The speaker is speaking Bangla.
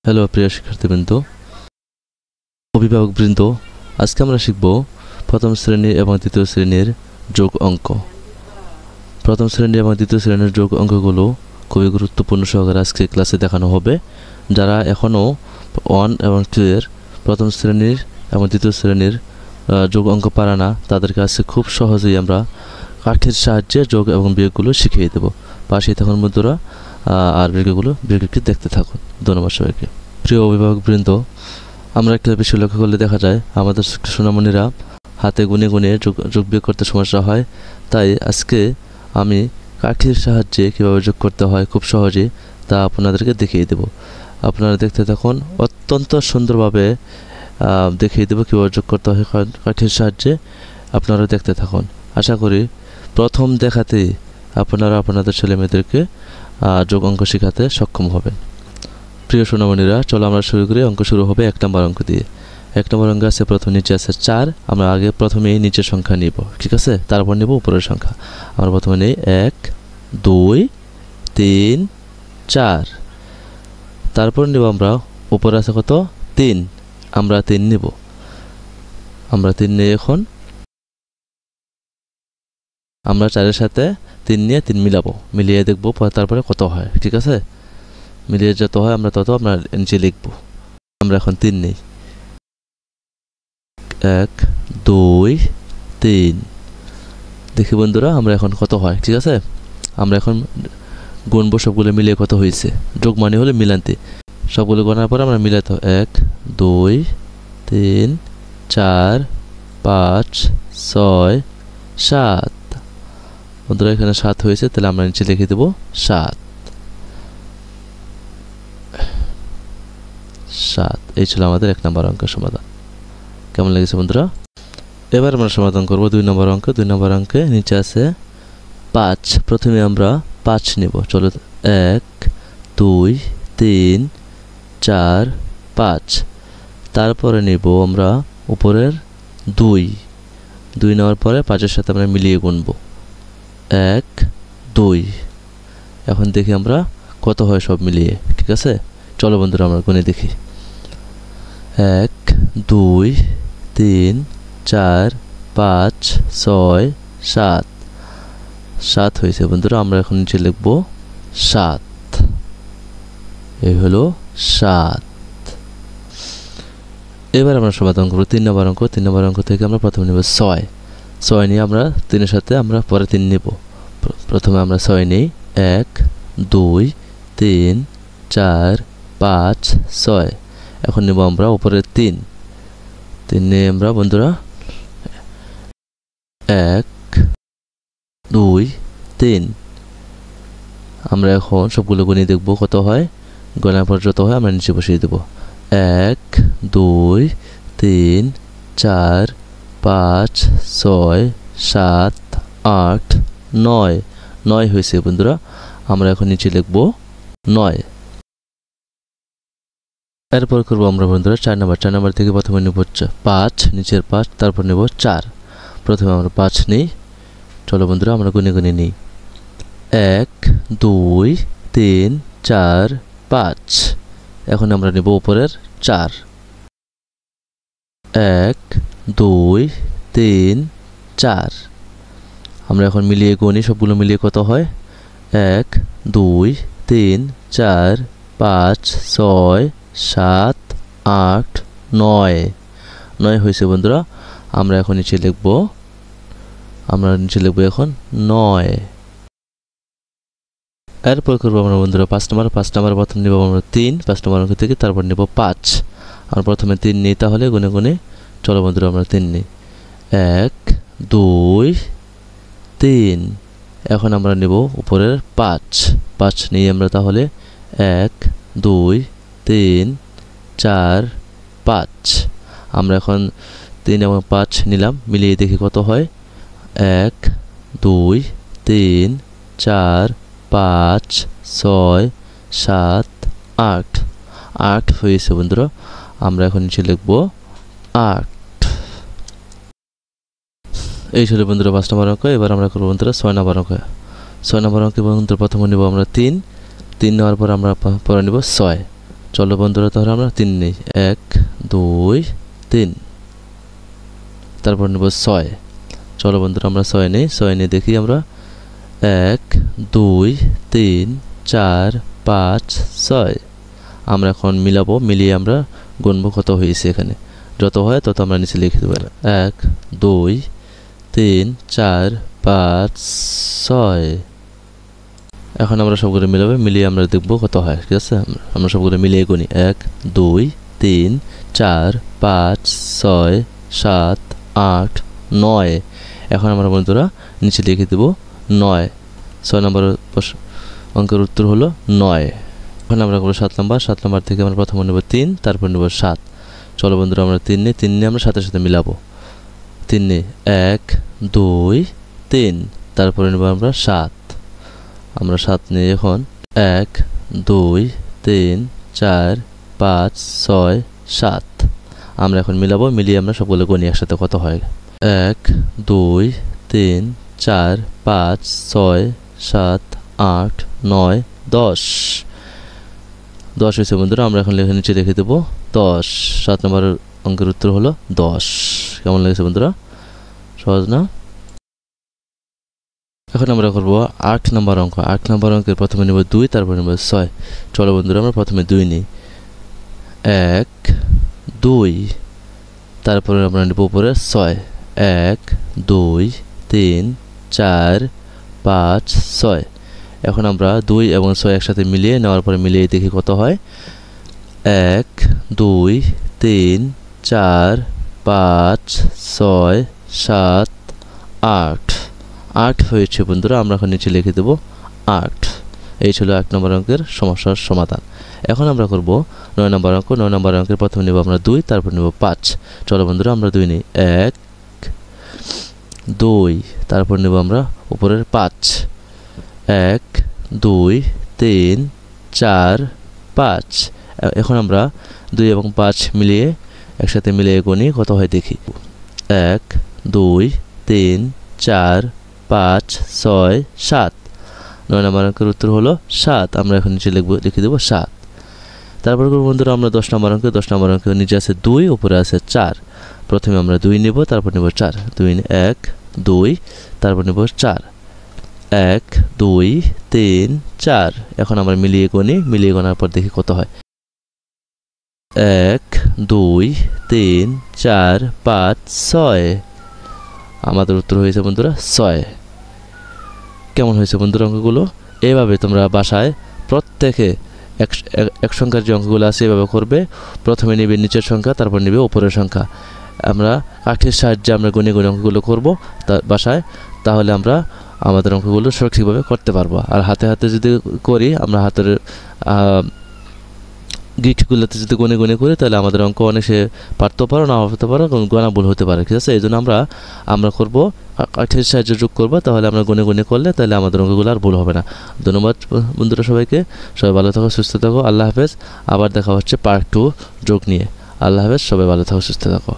হ্যালো প্রিয় শিক্ষার্থীবৃন্দ, অভিভাবকবৃন্দ, আজকে আমরা শিখব প্রথম শ্রেণী এবং দ্বিতীয় শ্রেণীর যোগ অঙ্ক। প্রথম শ্রেণী এবং দ্বিতীয় শ্রেণীর যোগ অঙ্কগুলো খুবই গুরুত্বপূর্ণ সহকারে আজকে ক্লাসে দেখানো হবে। যারা এখনও 1 এবং 2 এর প্রথম শ্রেণীর এবং দ্বিতীয় শ্রেণীর যোগ অঙ্ক পারে না, তাদেরকে আজকে খুব সহজেই আমরা কাঠির সাহায্যে যোগ এবং বিয়োগগুলো শিখিয়ে দেব। পাশেই থাকুন বন্ধুরা, আর ভিডিওটি দেখতে থাকুন। ধন্যবাদ সবাইকে। প্রিয় অভিভাবকবৃন্দ, আমরা একটা বিষয় লক্ষ্য করলে দেখা যায় আমাদের সোনামণিরা হাতে গুনে গুনে যোগ বিয়োগ করতে সমস্যা হয়। তাই আজকে আমি কাঠির সাহায্যে কীভাবে যোগ করতে হয় খুব সহজেই তা আপনাদেরকে দেখিয়ে দেব। আপনারা দেখতে থাকুন, অত্যন্ত সুন্দরভাবে দেখিয়ে দেব কীভাবে যোগ করতে হয় কাঠির সাহায্যে। আপনারা দেখতে থাকুন। আশা করি প্রথম দেখাতেই আপনারা আপনাদের ছেলেমেয়েদেরকে যোগ অঙ্ক শেখাতে সক্ষম হবেন। প্রিয় সোনামণিরা, চলো আমরা শুরু করি। অঙ্ক শুরু হবে 1 নম্বর অঙ্ক দিয়ে। 1 নম্বর অঙ্ক আছে, প্রথম নিচে আছে 4। আমরা আগে প্রথমেই নিচের সংখ্যা নিব, ঠিক আছে? তারপর নেব উপরের সংখ্যা। আমরা প্রথমে নিই 1 2 3 4। তারপর নেব আমরা উপরে আছে কত 3, আমরা 3 নেব। আমরা 3 নিয়ে এখন আমরা 4-এর সাথে 3 নিয়ে 3 মিলাবো, মিলিয়ে দেখব তারপরে কত হয়, ঠিক আছে? মিলিয়ে যত হয় আমরা তত আমরা নিচে লিখব। আমরা এখন 3 নেই, 1 2 3। দেখি বন্ধুরা আমরা এখন কত হয়, ঠিক আছে? আমরা এখন গুনবো সবগুলো মিলিয়ে কত হয়েছে। যোগ মানে হলে মিলান্তি। সবগুলো গণার পর আমরা মিলাতে 1 2 3 4 5 6 7। বন্ধুরা এখানে 7 হয়েছে, তাহলে আমরা নিচে লিখে দেব 7। এই ছিল আমাদের 1 নম্বর অঙ্কের সমাধান। কেমন লেগেছে বন্ধুরা? এবার আমরা সমাধান করব 2 নম্বর অঙ্ক। 2 নম্বর অঙ্কে নিচে আছে 5। প্রথমে আমরা 5 নেব। চলো 1 2 3 4 5। তারপরে নেব আমরা উপরের 2 নেওয়ার পরে 5-এর সাথে আমরা মিলিয়ে গুনব 1 2। এখন দেখি আমরা কত হয় সব মিলিয়ে, ঠিক আছে? চলো বন্ধুরা আমরা গুনে দেখি। 1 2 3 4 5 6 7। 7 হয়েছে বন্ধুরা। আমরা এখন নিচে লিখব 7। এই হলো 7। এবার আমরা সমাধান করব 3 নম্বর অঙ্ক। 3 নম্বর অঙ্ক থেকে আমরা প্রথমে নেব 6। 6 নিয়ে আমরা 3-এর সাথে আমরা পরে 3 নেব। প্রথমে আমরা 6 নিই, 1 2 3 4 5 6। এখন নেব আমরা উপরে 3 নিয়ে আমরা বন্ধুরা 1 2 3। আমরা এখন সবগুলো গুণে দেখব কত হয়। গণার পর যত হয় আমরা নিচে বসিয়ে দেব। 1 2 3 4 5 6 7 8 9। 9 হয়েছে বন্ধুরা। আমরা এখন নিচে লিখব 9। এরপর করবো আমরা বন্ধুরা 4 নম্বর। 4 নম্বর থেকে প্রথমে নেব 5, নিচের 5, তারপর নেব 4। প্রথমে আমরা 5 নিই। চলো বন্ধুরা আমরা গুনে গুনে নিই। 1 2 3 4 5। এখন আমরা নেব উপরের 4। 1 2 3 4। আমরা এখন মিলিয়ে গুনি, সবগুলো মিলিয়ে কত হয়। 1 2 3 4 5 6 7 8 9। 9 হয়েছে বন্ধুরা। আমরা এখন নিচে লিখব এখন 9। এরপর করবো আমরা বন্ধুরা 5 নম্বর। 5 নম্বর প্রথম নেব আমরা 3, 5 নম্বর অঙ্ক থেকে। তারপর নেব 5। আমরা প্রথমে 3 নিই, তাহলে গুনে গুনে। চলো বন্ধুরা আমরা 3 নিই, 1 2 3। এখন আমরা নেব উপরের 5 নিয়ে আমরা তাহলে 1 2 3 4 5। আমরা এখন 3 এবং 5 নিলাম, মিলিয়ে দেখি কত হয়। 1 2 3 4 5 6 7 8। 8 হয়েছে বন্ধুরা। আমরা এখন নিচে লিখব 8। এই ছিল বন্ধুরা 5 নম্বর অঙ্ক। এবার আমরা করবো বন্ধুরা 6 নম্বর অঙ্ক। 6 নম্বর অঙ্কে বন্ধুরা প্রথমে নেব আমরা 3 নেওয়ার পর আমরা পরে নেব 6। চলো বন্ধুরা তাহলে আমরা 3 নেই, 1 2 3। তারপর নেব 6। চলো বন্ধুরা আমরা 6 নেই, 6 নিয়ে দেখি আমরা 1 2 3 4 5 6। আমরা এখন মিলাবো, মিলিয়ে আমরা গুনবো কত হয়েছে। এখানে যত হয় তত আমরা নিচে লিখে দেবো। 1 2 3 4 5 6। এখন আমরা সবগুলো মিলাবো, মিলিয়ে আমরা দেখবো কত হয়। ঠিক আছে, আমরা সবগুলো মিলিয়ে গুনি। 1 2 3 4 5 6 7 8 9। এখন আমরা বন্ধুরা নিচে লিখে দেবো 9। 6 নম্বর অঙ্কের উত্তর হলো 9। এখন আমরা করবো 7 নম্বর। 7 নম্বর থেকে আমরা প্রথমে নেব 3, তারপর নেব 7। চলো বন্ধুরা আমরা 3 নিই, 3 নিয়ে আমরা 7-এর সাথে মিলাবো। 3 নিই, 1 2 3। তারপরে নেব আমরা 7। আমরা 7 নিই এখন 1 2 3 4 5 6 7। আমরা এখন মিলাবো, মিলিয়ে আমরা সবগুলো গণি একসাথে কত হয়। 1 2 3 4 5 6 7 8 9 10। 10 হয়েছে বন্ধুরা। আমরা এখন লেখা নিচে লিখে দেবো 10। 7 নম্বর অঙ্কের উত্তর হলো 10। কেমন লেগেছে বন্ধুরা? সহজ না? এখন আমরা করবো 8 নম্বর অঙ্ক। 8 নম্বর অঙ্কের প্রথমে নেব 2, তারপর নেব 6। চলো বন্ধুরা আমরা প্রথমে 2 নিই, 1 2। তারপরে আমরা নেব উপরে 6, 1 2 3 4 5 6। এখন আমরা 2 এবং 6 একসাথে মিলিয়ে নেওয়ার পরে মিলিয়ে দেখি কত হয়। 1 2 3 4 5 6 7 8। 8 হয়েছে বন্ধুরা। আমরা এখন নিচে লিখে দেবো 8। এই ছিল 1 নম্বর অঙ্কের সমস্যার সমাধান। এখন আমরা করব 9 নম্বর অঙ্ক। 9 নম্বর অঙ্কের প্রথমে নেব আমরা 2, তারপর নেব 5। চলো বন্ধুরা আমরা 2 নিই, 1 2। তারপর নেব আমরা উপরের 5, 1 2 3 4 5। এখন আমরা 2 এবং 5 মিলিয়ে একসাথে মিলিয়ে গুনি কত হয় দেখি। 1 2 3 4 5 6 7। 9 নম্বর অঙ্কের উত্তর হলো 7। আমরা এখন নিচে লিখে দেবো 7। তারপর বন্ধুরা আমরা 10 নম্বর অঙ্কে। 10 নম্বর অঙ্কের নিচে আছে 2, উপরে আছে 4। প্রথমে আমরা 2 নেব, তারপর নেব 4। 1 2। তারপর নেব 4, 1 2 3 4। এখন আমরা মিলিয়ে গুনি, মিলিয়ে গোনার পর দেখি কত হয়। 1 2 3 4 5 6। আমাদের উত্তর হয়েছে বন্ধুরা 6। কেমন হয়েছে বন্ধুরা অঙ্কগুলো? এইভাবে তোমরা বাসায় প্রত্যেকে এক সংখ্যার যে অঙ্কগুলো আছে এভাবে করবে। প্রথমে নেবে নিচের সংখ্যা, তারপর নেবে উপরের সংখ্যা। আমরা কাঠির সাহায্যে আমরা গুনে গুনে অঙ্কগুলো করবো বাসায়, তাহলে আমরা আমাদের অঙ্কগুলো সঠিকভাবে করতে পারবো। আর হাতে হাতে যদি করি, আমরা হাতের গিটগুলোতে যদি গুনে গুনে করি, তাহলে আমাদের অঙ্ক অনেক সে পারতেও পারো, না হতে পারো, গোনা ভুল হতে পারে। ঠিক আছে, এই জন্য আমরা করবো কাঠির সাহায্যে যোগ করবো, তাহলে আমরা গুনে গুনে করলে তাহলে আমাদের অঙ্কগুলো আর ভুল হবে না। ধন্যবাদ বন্ধুরা সবাইকে। সবাই ভালো থাকো, সুস্থ থাকো। আল্লাহ হাফেজ। আবার দেখা হচ্ছে পার্ট 2 যোগ নিয়ে। আল্লাহ হাফেজ। সবাই ভালো থাকো, সুস্থ থাকো।